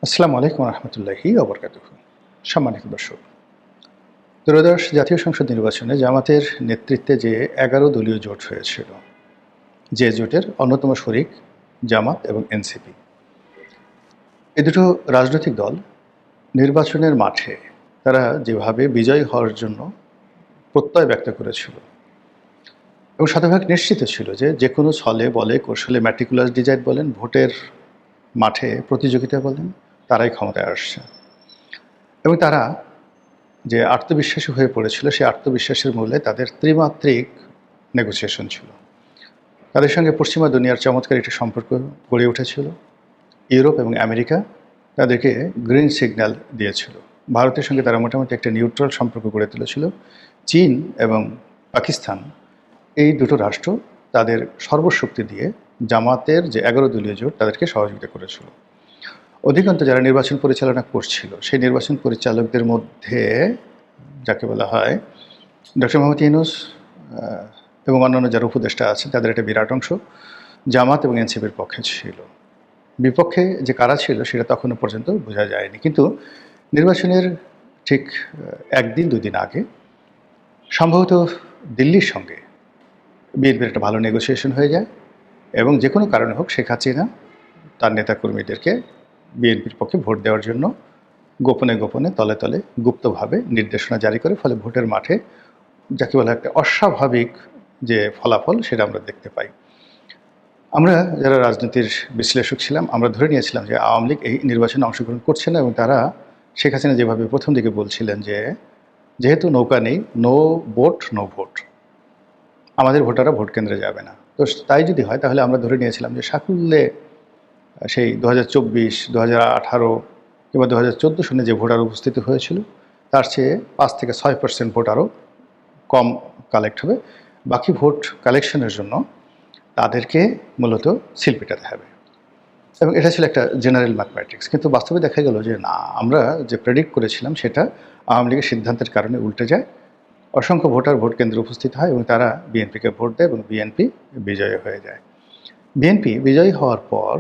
আসসালামু আলাইকুম রহমতুল্লাহি ওবরকাতুহু। সম্মানিত দর্শক, ত্রয়োদশ জাতীয় সংসদ নির্বাচনে জামাতের নেতৃত্বে যে ১১ দলীয় জোট হয়েছিল, যে জোটের অন্যতম শরিক জামাত এবং এনসিপি, এই দুটো রাজনৈতিক দল নির্বাচনের মাঠে তারা যেভাবে বিজয়ী হওয়ার জন্য প্রত্যয় ব্যক্ত করেছিল এবং শতভাগ নিশ্চিত ছিল যে কোনো ছলে বলে কৌশলে ম্যাটিকুলাস ডিজাইন বলেন, ভোটের মাঠে প্রতিযোগিতা বলেন, তারাই ক্ষমতায় আসছে এবং তারা যে আত্মবিশ্বাসী হয়ে পড়েছিল, সেই আত্মবিশ্বাসের মূলে তাদের ত্রিমাত্রিক নেগোসিয়েশন ছিল। তাদের সঙ্গে পশ্চিমা দুনিয়ার চমৎকার একটি সম্পর্ক গড়ে উঠেছিল। ইউরোপ এবং আমেরিকা তাদেরকে গ্রিন সিগন্যাল দিয়েছিল। ভারতের সঙ্গে তারা মোটামুটি একটা নিউট্রাল সম্পর্ক গড়ে তুলেছিল। চীন এবং পাকিস্তান, এই দুটো রাষ্ট্র তাদের সর্বশক্তি দিয়ে জামাতের যে ১১ দলীয় জোট তাদেরকে সহযোগিতা করেছিল। অধিকাংশ যারা নির্বাচন পরিচালনা করছিল, সেই নির্বাচন পরিচালকদের মধ্যে যাকে বলা হয় ডক্টর মোহাম্মদ ইউনূস এবং অন্যান্য যারা উপদেষ্টা আছেন, তাদের একটা বিরাট অংশ জামাত এবং এনসিপির পক্ষে ছিল। বিপক্ষে যে কারা ছিল সেটা তখনও পর্যন্ত বোঝা যায়নি। কিন্তু নির্বাচনের ঠিক একদিন দুদিন আগে সম্ভবত দিল্লির সঙ্গে বিএনপির একটা ভালো নেগোসিয়েশন হয়ে যায় এবং যে কোনো কারণে হোক শেখ হাসিনা তার নেতাকর্মীদেরকে বিএনপির পক্ষে ভোট দেওয়ার জন্য গোপনে গোপনে তলে তলে গুপ্তভাবে নির্দেশনা জারি করে। ফলে ভোটের মাঠে যাকে বলা একটা অস্বাভাবিক যে ফলাফল, সেটা আমরা দেখতে পাই। আমরা যারা রাজনীতির বিশ্লেষক ছিলাম, আমরা ধরে নিয়েছিলাম যে আওয়ামী লীগ এই নির্বাচনে অংশগ্রহণ করছে না এবং তারা শেখ হাসিনা যেভাবে প্রথম দিকে বলছিলেন যে যেহেতু নৌকা নেই, নো বোট নো ভোট, আমাদের ভোটাররা ভোট কেন্দ্রে যাবে না। তো তাই যদি হয় তাহলে আমরা ধরে নিয়েছিলাম যে সাকুল্যে সেই 2024, 2018 কিংবা 2014 সনে যে ভোটার উপস্থিতি হয়েছিল তার চেয়ে 5 থেকে 6% ভোট আরও কম কালেক্ট হবে। বাকি ভোট কালেকশনের জন্য তাদেরকে মূলত সিল পিটাতে হবে এবং এটা ছিল একটা জেনারেল ম্যাথমেটিক্স। কিন্তু বাস্তবে দেখা গেল যে না, আমরা যে প্রেডিক্ট করেছিলাম সেটা আওয়ামী লীগের সিদ্ধান্তের কারণে উল্টে যায়। অসংখ্য ভোটার ভোট কেন্দ্রে উপস্থিত হয় এবং তারা বিএনপিকে ভোট দেয় এবং বিএনপি বিজয়ী হয়ে যায়। বিএনপি বিজয়ী হওয়ার পর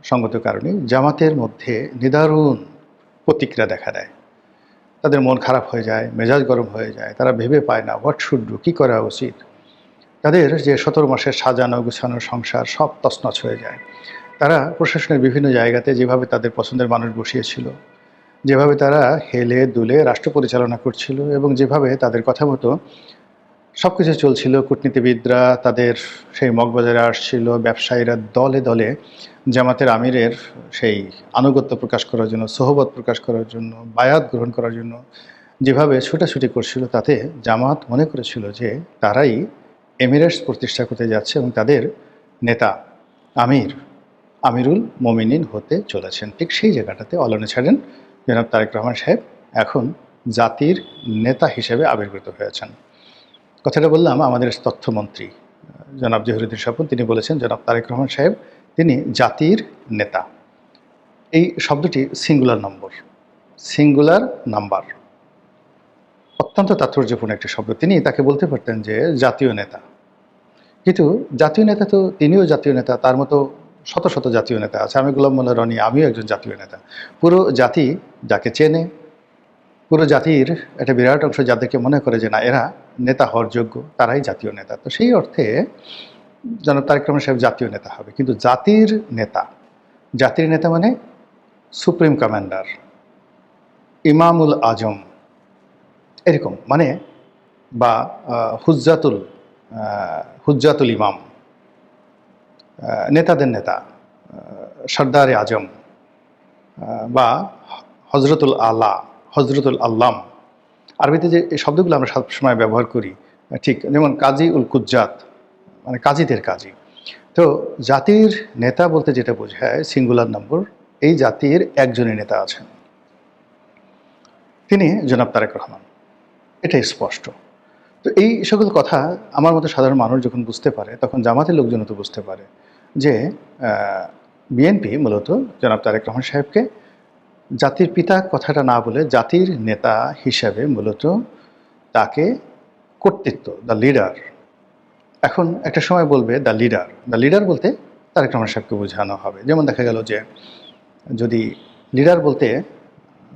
সঙ্গত কারণে জামাতের মধ্যে নিদারুণ প্রতিক্রিয়া দেখা দেয়। তাদের মন খারাপ হয়ে যায়, মেজাজ গরম হয়ে যায়, তারা ভেবে পায় না হোয়াট শুড ডু, কী করা উচিত। তাদের যে 17 মাসের সাজানো গুছানো সংসার সব তছনছ হয়ে যায়। তারা প্রশাসনের বিভিন্ন জায়গাতে যেভাবে তাদের পছন্দের মানুষ বসিয়েছিল, যেভাবে তারা হেলে দুলে রাষ্ট্র পরিচালনা করছিল এবং যেভাবে তাদের কথা মতো সব কিছু চলছিল, কূটনীতিবিদরা তাদের সেই মগবাজারে আসছিল, ব্যবসায়ীরা দলে দলে জামাতের আমিরের সেই আনুগত্য প্রকাশ করার জন্য, সোহবত প্রকাশ করার জন্য, বায়াত গ্রহণ করার জন্য যেভাবে ছুটাছুটি করছিল, তাতে জামাত মনে করেছিল যে তারাই এমিরেটস প্রতিষ্ঠা করতে যাচ্ছে এবং তাদের নেতা আমিরুল মোমিনিন হতে চলেছেন। ঠিক সেই জায়গাটাতে অলনে ছাড়েন জনাব তারেক রহমান সাহেব এখন জাতির নেতা হিসেবে আবির্ভূত হয়েছেন। কথাটা বললাম আমাদের তথ্যমন্ত্রী জনাব জহিরুদ্দিন স্বপন, তিনি বলেছেন জনাব তারেক রহমান সাহেব তিনি জাতির নেতা। এই শব্দটি সিঙ্গুলার নাম্বার, অত্যন্ত তাৎপর্যপূর্ণ একটি শব্দ। তিনি তাকে বলতে পারতেন যে জাতীয় নেতা, কিন্তু জাতীয় নেতা তো তিনিও জাতীয় নেতা, তার মতো শত শত জাতীয় নেতা আছে। আমি গোলাম মোল্লা রনি, আমিও একজন জাতীয় নেতা। পুরো জাতি যাকে চেনে, পুরো জাতির একটা বিরাট অংশ যাদেরকে মনে করে যে না এরা নেতা হওয়ার যোগ্য, তারাই জাতীয় নেতা। তো সেই অর্থে জনাব তারেক রহমান সাহেব জাতীয় নেতা হবে। কিন্তু জাতির নেতা মানে সুপ্রিম কমান্ডার, ইমামুল আজম, এরকম মানে, বা হুজ্জাতুল ইমাম, নেতাদের নেতা, সর্দারে আজম, বা হজরতুল আল্লাম। আরবিতে যে এই শব্দগুলো আমরা সবসময় ব্যবহার করি, ঠিক যেমন কাজী উল কুজ্জাত মানে কাজীদের কাজী। তো জাতির নেতা বলতে যেটা বোঝায় সিঙ্গুলার নম্বর, এই জাতির একজনই নেতা আছেন, তিনি জনাব তারেক রহমান, এটাই স্পষ্ট। তো এই সকল কথা আমার মতো সাধারণ মানুষ যখন বুঝতে পারে, তখন জামাতের লোকজন তো বুঝতে পারে যে বিএনপি মূলত জনাব তারেক রহমান সাহেবকে জাতির পিতা কথাটা না বলে জাতির নেতা হিসাবে মূলত তাকে কর্তৃত্ব, দ্য লিডার, এখন একটা সময় বলবে দ্য লিডার বলতে তারেক রহমান সাহেবকে বোঝানো হবে। যেমন দেখা গেল যে যদি লিডার বলতে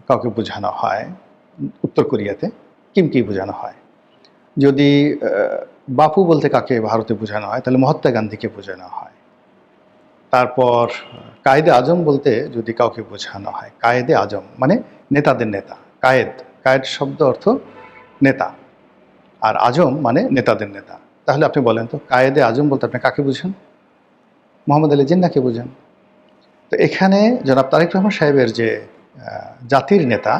কাউকে বোঝানো হয়, উত্তর কোরিয়াতে কিমকে বোঝানো হয়। যদি বাপু বলতে কাকে ভারতে বোঝানো হয়, তাহলে মহাত্মা গান্ধীকে বোঝানো হয়। তারপর কায়েদে আজম বলতে যদি কাউকে বোঝানো হয়, কায়েদে আজম মানে নেতাদের নেতা। কায়েদ, কায়েদ শব্দ অর্থ নেতা, আর আজম মানে নেতাদের নেতা। তাহলে আপনি বলেন তো, কায়েদে আজম বলতে আপনি কাকে বুঝেন? মোহাম্মদ আলী জিন্নাহকে বুঝেন। তো এখানে জনাব তারেক রহমান সাহেবের যে জাতির নেতা,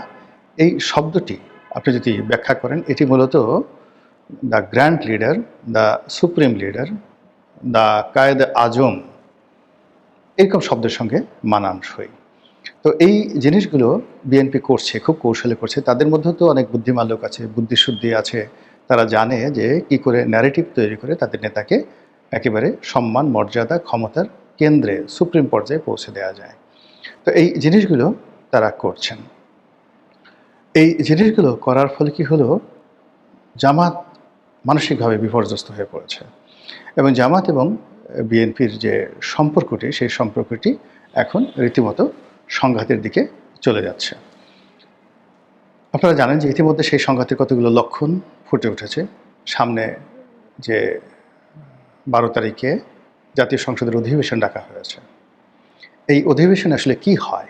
এই শব্দটি আপনি যদি ব্যাখ্যা করেন, এটি মূলত the grand leader, the supreme leader, the Quaid Azam, এরকম শব্দের সঙ্গে মানানসই। তো এই জিনিসগুলো বিএনপি করছে, খুব কৌশলে করছে। তাদের মধ্যেও তো অনেক বুদ্ধিমান লোক আছে, বুদ্ধিশুদ্ধি আছে। তারা জানে যে কি করে ন্যারেটিভ তৈরি করে তাদের নেতাকে একেবারে সম্মান, মর্যাদা, ক্ষমতার কেন্দ্রে, সুপ্রিম পর্যায়ে পৌঁছে দেওয়া যায়। তো এই জিনিসগুলো তারা করছেন। এই জিনিসগুলো করার ফলে কি হলো, জামাত মানসিকভাবে বিপর্যস্ত হয়ে পড়েছে এবং জামাত এবং বিএনপির যে সম্পর্কটি, সেই সম্পর্কটি এখন রীতিমতো সংঘাতের দিকে চলে যাচ্ছে। আপনারা জানেন যে ইতিমধ্যে সেই সংঘাতের কতগুলো লক্ষণ ফুটে উঠেছে। সামনে যে 12 তারিখে জাতীয় সংসদের অধিবেশন ডাকা হয়েছে, এই অধিবেশনে আসলে কি হয়,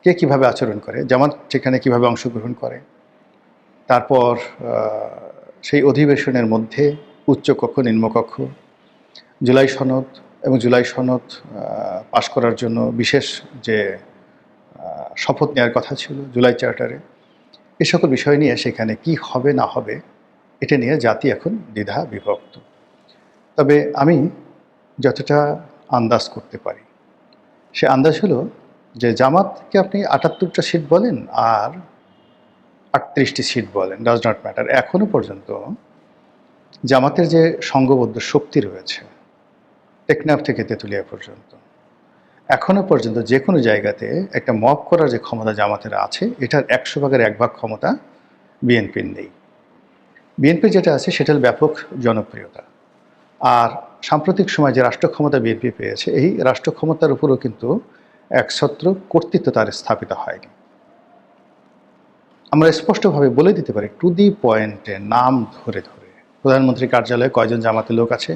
কে কিভাবে আচরণ করে, জামাত সেখানে কিভাবে অংশগ্রহণ করে, তারপর সেই অধিবেশনের মধ্যে উচ্চকক্ষ, নিম্নকক্ষ, জুলাই সনদ এবং জুলাই সনদ পাশ করার জন্য বিশেষ যে শপথ নেওয়ার কথা ছিল জুলাই চার্টারে, এ সকল বিষয় নিয়ে সেখানে কি হবে না হবে এটা নিয়ে জাতি এখন দ্বিধা বিভক্ত। তবে আমি যতটা আন্দাজ করতে পারি, সে আন্দাজ হলো যে জামাতকে আপনি ৭৮টা সিট বলেন আর ৩৮টি সিট বলেন, ডাজ নট ম্যাটার, এখনও পর্যন্ত জামাতের যে সংঘবদ্ধ শক্তি রয়েছে টেকনাফ থেকে তেঁতুলিয়া পর্যন্ত, এখনও পর্যন্ত যে কোনো জায়গাতে একটা মব করার যে ক্ষমতা জামাতের আছে, এটার ১০০ ভাগের ১ ভাগ ক্ষমতা বিএনপির নেই। বিএনপির যেটা আছে সেটার ব্যাপক জনপ্রিয়তা। আর সাম্প্রতিক সময় যে রাষ্ট্র ক্ষমতা বিএনপি পেয়েছে, এই রাষ্ট্র ক্ষমতার উপরও কিন্তু একছত্র কর্তৃত্ব তার স্থাপিত হয়নি। আমরা স্পষ্টভাবে বলে দিতে পারি, টু দি পয়েন্টে, নাম ধরে ধরে, প্রধানমন্ত্রীর কার্যালয়ে কয়জন জামাতের লোক আছে,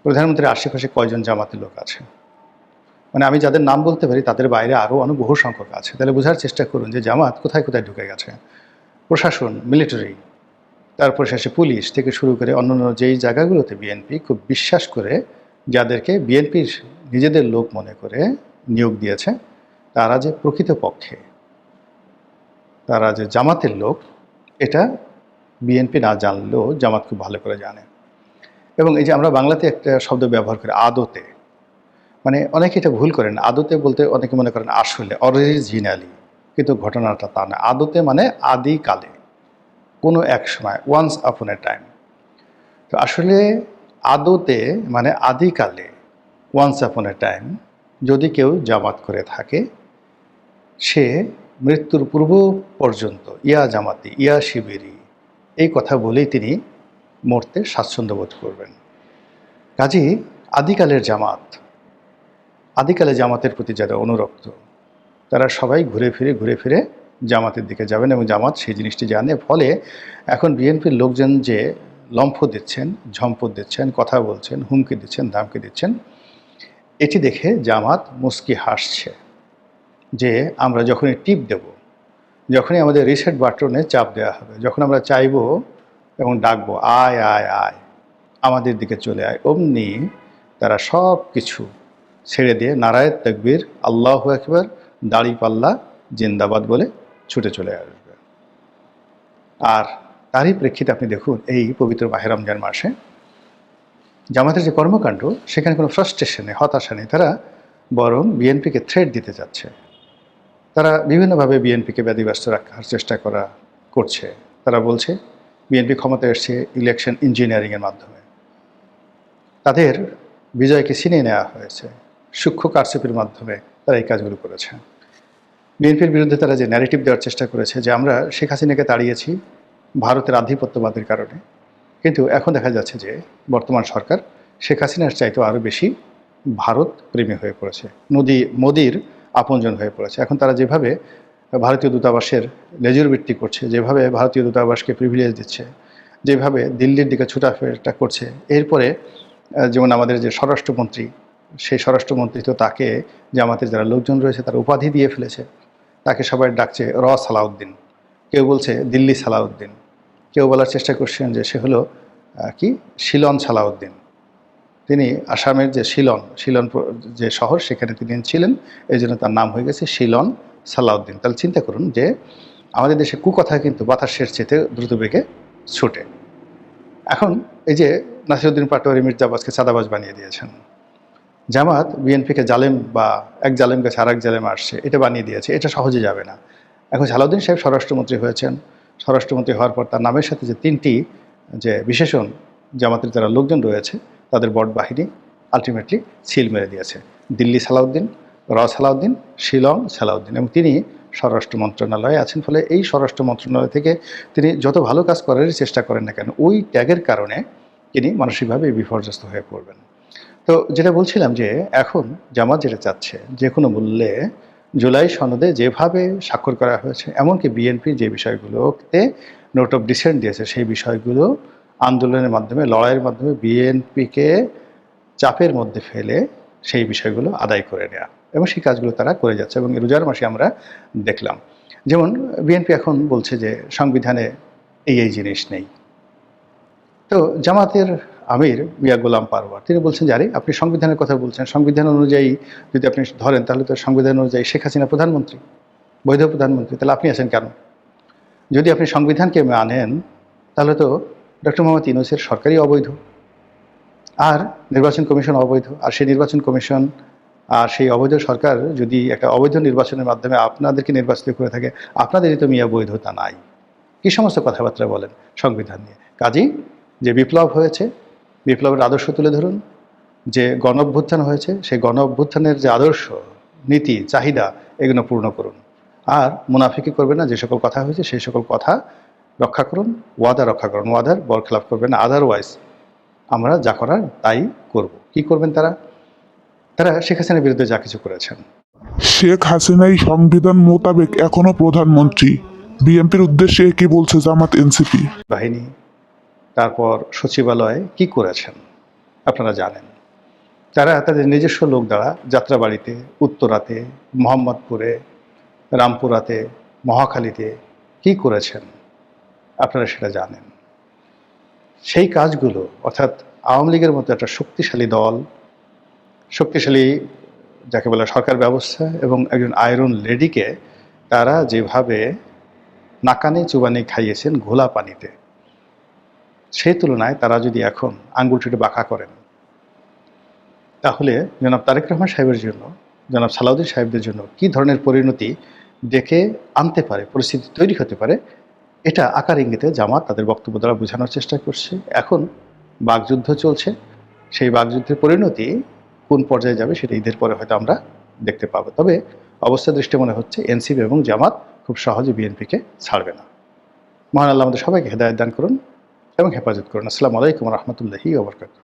প্রধানমন্ত্রীর আশেপাশে কয়জন জামাতের লোক আছে, মানে আমি যাদের নাম বলতে পারি তাদের বাইরে আরও অনেক বহু সংখ্যক আছে। তাহলে বোঝার চেষ্টা করুন যে জামাত কোথায় কোথায় ঢুকে গেছে। প্রশাসন, মিলিটারি, তারপর শেষে পুলিশ থেকে শুরু করে অন্যান্য যেই জায়গাগুলোতে বিএনপি খুব বিশ্বাস করে, যাদেরকে বিএনপির নিজেদের লোক মনে করে নিয়োগ দিয়েছে, তারা যে প্রকৃতপক্ষে তারা যে জামাতের লোক, এটা বিএনপি না জানলেও জামাত খুব ভালো করে জানে। এবং এই যে আমরা বাংলাতে একটা শব্দ ব্যবহার করি আদতে, মানে অনেকে এটা ভুল করেন। আদতে বলতে অনেকে মনে করেন আসলে, অরিজিনালি, কিন্তু ঘটনাটা তা না। আদতে মানে আদিকালে, কোনো এক সময়, ওয়ান্স আপন এ টাইম। তো আসলে আদতে মানে আদিকালে, ওয়ান্স আপন এ টাইম, যদি কেউ জামাত করে থাকে, সে মৃত্যুর পূর্ব পর্যন্ত ইয়া জামাতি, ইয়া শিবিরি, এই কথা বলেই তিনি মরতে স্বাচ্ছন্দ্য বোধ করবেন। কাজী আদিকালের জামাত, আদিকালে জামাতের প্রতি যারা অনুরক্ত, তারা সবাই ঘুরে ফিরে জামাতের দিকে যাবেন এবং জামাত সেই জিনিসটি জানে। ফলে এখন বিএনপির লোকজন যে লম্ফ দিচ্ছেন, ঝম্পট দিচ্ছেন, কথা বলছেন, হুমকি দিচ্ছেন, ধামকি দিচ্ছেন, এটি দেখে জামাত মুস্কি হাসছে যে আমরা যখনই টিপ দেব, যখনই আমাদের রিসেট বাটনে চাপ দেওয়া হবে, যখন আমরা চাইব এবং ডাকবো আয় আয় আয়, আমাদের দিকে চলে আয়, অমনি তারা সব কিছু ছেড়ে দিয়ে নারায়ে তাকবীর, আল্লাহু আকবার, দাড়িপাল্লা জিন্দাবাদ বলে ছুটে চলে আসবে। আর তারই প্রেক্ষিতে আপনি দেখুন, এই পবিত্র মাহে রমজান মাসে জামাতের যে কর্মকাণ্ড, সেখানে কোনো ফ্রাস্ট্রেশন নেই, হতাশা নেই। তারা বরং বিএনপিকে থ্রেট দিতে যাচ্ছে। তারা বিভিন্নভাবে বিএনপিকে ব্যাধিব্যস্ত রাখার চেষ্টা করছে। তারা বলছে বিএনপি ক্ষমতায় এসছে ইলেকশন ইঞ্জিনিয়ারিংয়ের মাধ্যমে, তাদের বিজয়কে ছিনিয়ে নেওয়া হয়েছে, সূক্ষ্ম কারচুপির মাধ্যমে তারা এই কাজগুলো করেছে। বিএনপির বিরুদ্ধে তারা যে ন্যারেটিভ দেওয়ার চেষ্টা করেছে যে আমরা শেখ হাসিনাকে তাড়িয়েছি ভারতের আধিপত্যবাদের কারণে, কিন্তু এখন দেখা যাচ্ছে যে বর্তমান সরকার শেখ হাসিনার চাইতেও আরও বেশি ভারত প্রেমী হয়ে পড়েছে, মোদির আপনজন হয়ে পড়েছে। এখন তারা যেভাবে ভারতীয় দূতাবাসের লেজুর বৃত্তি করছে, যেভাবে ভারতীয় দূতাবাসকে প্রিভিলেজ দিচ্ছে, যেভাবে দিল্লির দিকে ছুটাফেরা করছে, এরপরে যেমন আমাদের যে স্বরাষ্ট্রমন্ত্রী, সেই স্বরাষ্ট্রমন্ত্রী তো তাকে জামাতের যারা লোকজন রয়েছে তারা উপাধি দিয়ে ফেলেছে। তাকে সবাই ডাকছে সালাউদ্দিন, কেউ বলছে দিল্লি সালাউদ্দিন, কেউ বলার চেষ্টা করছেন যে সে হলো কি শিলন সালাউদ্দিন। তিনি আসামের যে শিলন যে শহর সেখানে তিনি ছিলেন, এই জন্য তার নাম হয়ে গেছে শিলন সালাউদ্দিন। তাহলে চিন্তা করুন যে আমাদের দেশে কুকথা কিন্তু বাতাসের চেতে দ্রুত বেগে ছুটে। এখন এই যে নাসিরুদ্দিন পাটোয়ারি মির্জা আব্বাসকে চাঁদাবাজ বানিয়ে দিয়েছেন, জামাত বিএনপিকে জালেম বা এক জালেম কাছে আর এক জালেম আসছে এটা বানিয়ে দিয়েছে, এটা সহজে যাবে না। এখন সালাউদ্দিন সাহেব স্বরাষ্ট্রমন্ত্রী হয়েছেন, স্বরাষ্ট্রমন্ত্রী হওয়ার পর তার নামের সাথে যে তিনটি যে বিশেষণ জামাতের যারা লোকজন রয়েছে তাদের বট বাহিনী আলটিমেটলি সিল মেরে দিয়েছে, দিল্লি সালাউদ্দিন, সালাউদ্দিন, শিলং সালাউদ্দিন, এবং তিনি স্বরাষ্ট্র মন্ত্রণালয়ে আছেন। ফলে এই স্বরাষ্ট্র মন্ত্রণালয় থেকে তিনি যত ভালো কাজ করারই চেষ্টা করেন না কেন, ওই ট্যাগের কারণে তিনি মানসিকভাবে বিপর্যস্ত হয়ে পড়বেন। তো যেটা বলছিলাম যে এখন জামাত যেটা চাচ্ছে যে কোনো মূল্যে জুলাই সনদে যেভাবে স্বাক্ষর করা হয়েছে, এমনকি বিএনপি যে বিষয়গুলোতে নোট অফ ডিসেন্ট দিয়েছে সেই বিষয়গুলো আন্দোলনের মাধ্যমে, লড়াইয়ের মাধ্যমে বিএনপিকে চাপের মধ্যে ফেলে সেই বিষয়গুলো আদায় করে নেওয়া, এবং সেই কাজগুলো তারা করে যাচ্ছে। এবং রোজার মাসে আমরা দেখলাম যেমন বিএনপি এখন বলছে যে সংবিধানে এই জিনিস নেই। তো জামাতের আমির মিয়া গোলাম পারওয়ার তিনি বলছেন যে আরে আপনি সংবিধানের কথা বলছেন, সংবিধান অনুযায়ী যদি আপনি ধরেন তাহলে তো সংবিধান অনুযায়ী শেখ হাসিনা প্রধানমন্ত্রী, বৈধ প্রধানমন্ত্রী, তাহলে আপনি আছেন কেন? যদি আপনি সংবিধানকে মানেন তাহলে তো ডক্টর মোহাম্মদ ইউনূসের সরকারই অবৈধ, আর নির্বাচন কমিশন অবৈধ, আর সেই নির্বাচন কমিশন আর সেই অবৈধ সরকার যদি একটা অবৈধ নির্বাচনের মাধ্যমে আপনাদেরকে নির্বাচিত করে থাকে, আপনাদেরই তো মিয়া বৈধতা নাই। কী সমস্ত কথাবার্তা বলেন সংবিধান নিয়ে? কাজেই যে বিপ্লব হয়েছে, বিপ্লবের আদর্শ তুলে ধরুন, যে গণ অভ্যুত্থান হয়েছে সেই গণ অভ্যুত্থানের যে আদর্শ, নীতি, চাহিদা, এগুলো পূর্ণ করুন। আর মুনাফিকি করবেন না, যে সকল কথা হয়েছে সেই সকল কথা রক্ষা করুন, ওয়াদা রক্ষা করুন, ওয়াদার বরখেলাপ করবেন না। আদারওয়াইজ আমরা যা করার তাই করব। কি করবেন তারা? তারা শেখ হাসিনার বিরুদ্ধে যা কিছু করেছেন। শেখ হাসিনাই সংবিধান মোতাবেক এখনো প্রধানমন্ত্রী। বিএনপির উদ্দেশ্যে কি বলছে জামাত এনসিপি? বাহিনী, তারপর সচিবালয়ে কি করেছেন আপনারা জানেন। তারা তাদের নিজস্ব লোক দ্বারা যাত্রাবাড়িতে, উত্তরাতে, মোহাম্মদপুরে, রামপুরাতে, মহাখালীতে কি করেছেন আপনারা সেটা জানেন। সেই কাজগুলো, অর্থাৎ আওয়ামী লীগের মতো একটা শক্তিশালী দল, শক্তিশালী যাকে বলে সরকার ব্যবস্থা, এবং একজন আয়রন লেডিকে তারা যেভাবে নাকানি চুবানি খাইয়েছেন ঘোলা পানিতে, সেই তুলনায় তারা যদি এখন আঙ্গুল চুটে বাঁকা করেন, তাহলে জনাব তারেক রহমান সাহেবের জন্য, জনাব সালাউদ্দিন সাহেবদের জন্য কী ধরনের পরিণতি ডেকে আনতে পারে, পরিস্থিতি তৈরি হতে পারে, এটা আকার ইঙ্গিতে জামাত তাদের বক্তব্য দ্বারা বোঝানোর চেষ্টা করছে। এখন বাকযুদ্ধ চলছে, সেই বাকযুদ্ধের পরিণতি কোন পর্যায়ে যাবে সেটা ঈদের পরে হয়তো আমরা দেখতে পাবো। তবে অবস্থা দৃষ্টি মনে হচ্ছে এনসিপি এবং জামাত খুব সহজে বিএনপিকে ছাড়বে না। মহান আল্লাহ আমাদের সবাইকে হেদায়েত দান করুন এবং হেফাজত করুন। আসসালামু আলাইকুম রহমতুল্লাহি ওয়া বারাকাতুহু।